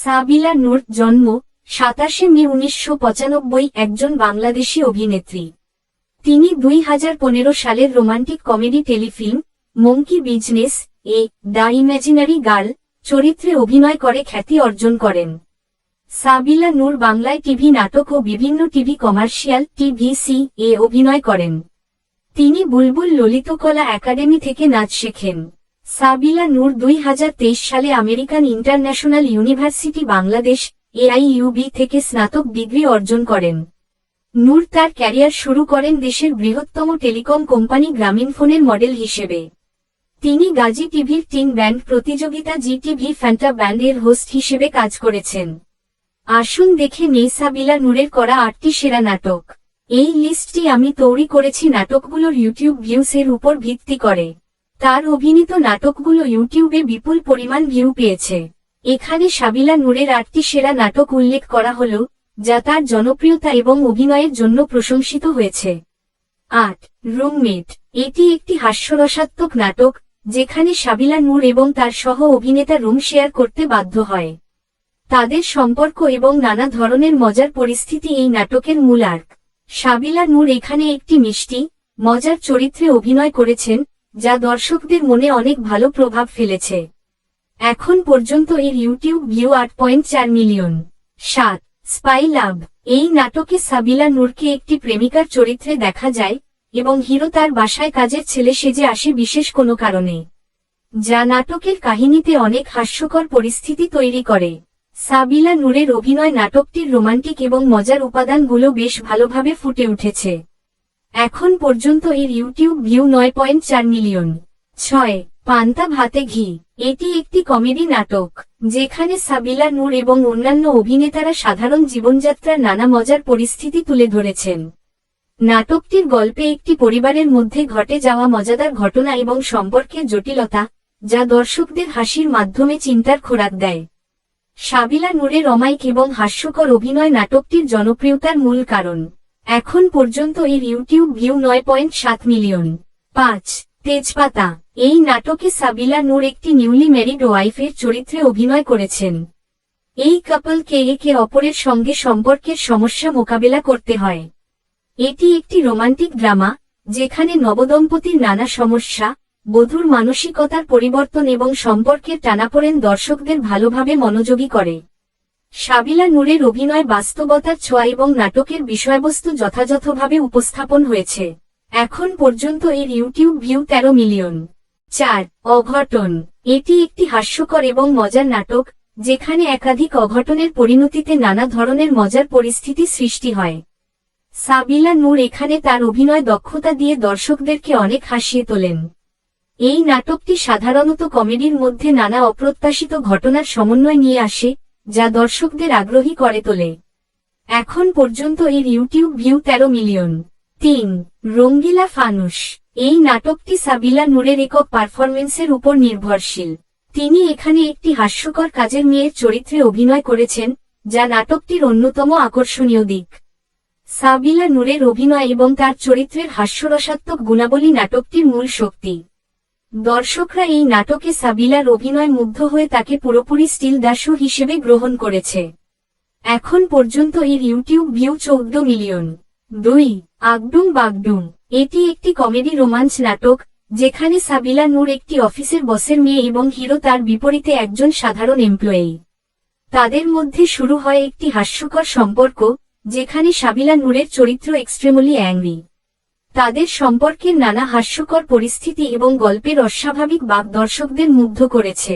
সাবিলা নূর জন্ম 27 মে 1995 একজন বাংলাদেশী অভিনেত্রী। তিনি 2015 সালের romantic comedy Telefilm মঙ্কি business A the imaginary girl চরিত্রে অভিনয় করে খ্যাতি অর্জন করেন। সাবিলা নূর বাংলায় টিভি নাটক ও বিভিন্ন টিভি কমার্শিয়াল টিভিসি এ অভিনয় করেন। তিনি বুলবুল ললিতকলা একাডেমি থেকে নাচ শেখেন। সাবিলা নূর 2023 সালে American international university Bangladesh AIUB থেকে স্নাতক ডিগ্রি অর্জন করেন। নূর তার ক্যারিয়ার শুরু করেন দেশের বৃহত্তম টেলিকম কোম্পানি গ্রামীণফোনের মডেল হিসেবে। তিনি গাজী টিভির টিন ব্যান্ড প্রতিযোগিতা জিটিভি ফ্যান্টা ব্যান্ডের হোস্ট হিসেবে কাজ করেছেন। আসুন দেখে নেই সাবিলা নূরের করা 8টি সেরা নাটক। এই লিস্টটি আমি তৈরি করেছি নাটকগুলোর ইউটিউব ভিউস এর উপর ভিত্তি করে। তার অভিনীত নাটকগুলো ইউটিউবে বিপুল পরিমাণ ভিউ পেয়েছে। এখানে সাবিলা নূরের 8টি সেরা নাটক উল্লেখ করা হলো, যা তার জনপ্রিয়তা এবং অভিনয়ের জন্য প্রশংসিত হয়েছে। 8. রুমমেট। এটি একটি হাস্যরসাত্মক নাটক, যেখানে সাবিলা নূর এবং তার সহ অভিনেতা রুম শেয়ার করতে বাধ্য হয়। তাদের সম্পর্ক এবং নানা ধরনের মজার পরিস্থিতি এই নাটকের মূল আর্ক। সাবিলা নূর এখানে একটি মিষ্টি, মজার চরিত্রে অভিনয় করেছেন, যা দর্শকদের মনে অনেক ভালো প্রভাব ফেলেছে। এখন পর্যন্ত এর ইউটিউব ভিউ 8.4 মিলিয়ন। 7. স্পাই লাভ। এই নাটকে সাবিলা নূরকে একটি প্রেমিকার চরিত্রে দেখা যায়, এবং হিরো তার বাসায় কাজের ছেলে সেজে আসে বিশেষ কোনো কারণে, যা নাটকের কাহিনীতে অনেক হাস্যকর পরিস্থিতি তৈরি করে। সাবিলা নূরের অভিনয় নাটকটির রোমান্টিক এবং মজার উপাদানগুলো বেশ ভালোভাবে ফুটে উঠেছে। এখন পর্যন্ত এর ইউটিউব ভিউ 9.4 মিলিয়ন। 6. পান্তা ভাতে ঘি। এটি একটি কমেডি নাটক, যেখানে সাবিলা নূর এবং অন্যান্য অভিনেতারা সাধারণ জীবনযাত্রার নানা মজার পরিস্থিতি তুলে ধরেছেন। নাটকটির গল্পে একটি পরিবারের মধ্যে ঘটে যাওয়া মজাদার ঘটনা এবং সম্পর্কের জটিলতা, যা দর্শকদের হাসির মাধ্যমে চিন্তার খোরাক দেয়। সাবিলা নূরের অমায়িক এবং হাস্যকর অভিনয় নাটকটির জনপ্রিয়তার মূল কারণ। এখন পর্যন্ত এর ইউটিউব ভিউ 9.7 মিলিয়ন। 5. তেজপাতা। এই নাটকে সাবিলা নূর একটি নিউলি ম্যারিড ওয়াইফের চরিত্রে অভিনয় করেছেন। এই কাপলকে একে অপরের সঙ্গে সম্পর্কের সমস্যা মোকাবেলা করতে হয়। এটি একটি রোমান্টিক ড্রামা, যেখানে নবদম্পতির নানা সমস্যা, বধূর মানসিকতার পরিবর্তন এবং সম্পর্কের টানাপোড়েন দর্শকদের ভালোভাবে মনোযোগী করে। সাবিলা নূরের অভিনয় বাস্তবতার ছোঁয়া এবং নাটকের বিষয়বস্তু যথাযথভাবে উপস্থাপন হয়েছে। এখন পর্যন্ত এর ইউটিউব ভিউ 13 মিলিয়ন। 4. অঘটন। এটি একটি হাস্যকর এবং মজার নাটক, যেখানে একাধিক অঘটনের পরিণতিতে নানা ধরনের মজার পরিস্থিতি সৃষ্টি হয়। সাবিলা নূর এখানে তার অভিনয় দক্ষতা দিয়ে দর্শকদেরকে অনেক হাসিয়ে তোলেন। এই নাটকটি সাধারণত কমেডির মধ্যে নানা অপ্রত্যাশিত ঘটনার সমন্বয় নিয়ে আসে, যা দর্শকদের আগ্রহী করে তোলে। এখন পর্যন্ত এর ইউটিউব ভিউ 13 মিলিয়ন। 3. রঙ্গিলা ফানুস। এই নাটকটি সাবিলা নূরের একক পারফরমেন্সের উপর নির্ভরশীল। তিনি এখানে একটি হাস্যকর কাজের মেয়ের চরিত্রে অভিনয় করেছেন, যা নাটকটির অন্যতম আকর্ষণীয় দিক। সাবিলা নূরের অভিনয় এবং তার চরিত্রের হাস্যরসাত্মক গুণাবলী নাটকটির মূল শক্তি। দর্শকরা এই নাটকে সাবিলার অভিনয় মুগ্ধ হয়ে তাকে পুরোপুরি স্টিল দ্য শো হিসেবে গ্রহণ করেছে। এখন পর্যন্ত এর ইউটিউব ভিউ 14 মিলিয়ন। 2. আগডুম বাগডুম। এটি একটি কমেডি রোমান্স নাটক, যেখানে সাবিলা নূর একটি অফিসের বসের মেয়ে এবং হিরো তার বিপরীতে একজন সাধারণ এমপ্লয়ি। তাদের মধ্যে শুরু হয় একটি হাস্যকর সম্পর্ক, যেখানে সাবিলা নূরের চরিত্র এক্সট্রিমলি অ্যাংরি। তাদের সম্পর্কের নানা হাস্যকর পরিস্থিতি এবং গল্পের অস্বাভাবিক বাঁক দর্শকদের মুগ্ধ করেছে।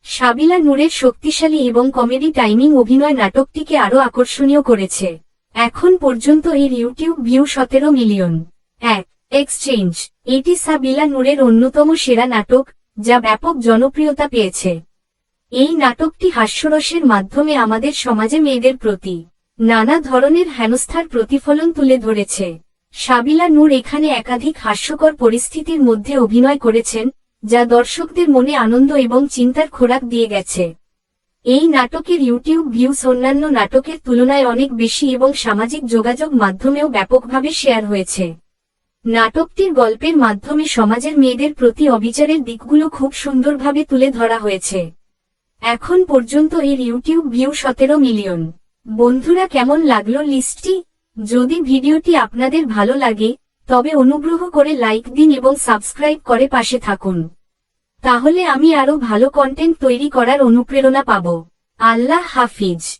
সাবিলা নূরের শক্তিশালী এবং কমেডি টাইমিং অভিনয় নাটকটিকে আরও আকর্ষণীয় করেছে। এখন পর্যন্ত এর ইউটিউব ভিউ 17 মিলিয়ন। 1. এক্সচেঞ্জ। এটি সাবিলা নূরের অন্যতম সেরা নাটক, যা ব্যাপক জনপ্রিয়তা পেয়েছে। এই নাটকটি হাস্যরসের মাধ্যমে আমাদের সমাজে মেয়েদের প্রতি নানা ধরনের হেনস্থার প্রতিফলন তুলে ধরেছে। সাবিলা নূর এখানে একাধিক হাস্যকর পরিস্থিতির মধ্যে অভিনয় করেছেন, যা দর্শকদের মনে আনন্দ এবং চিন্তার খোরাক দিয়ে গেছে। এই নাটকের ইউটিউব ভিউস অন্যান্য নাটকের তুলনায় অনেক বেশি এবং সামাজিক যোগাযোগ মাধ্যমেও ব্যাপকভাবে শেয়ার হয়েছে। নাটকটির গল্পের মাধ্যমে সমাজের মেয়েদের প্রতি অবিচারের দিকগুলো খুব সুন্দরভাবে তুলে ধরা হয়েছে। এখন পর্যন্ত এর ইউটিউব ভিউ 17 মিলিয়ন। বন্ধুরা, কেমন লাগলো লিস্টটি? যদি ভিডিওটি আপনাদের ভালো লাগে তবে অনুগ্রহ করে লাইক দিন এবং সাবস্ক্রাইব করে পাশে থাকুন। তাহলে আমি আরো ভালো কন্টেন্ট তৈরি করার অনুপ্রেরণা পাবো। আল্লাহ হাফিজ।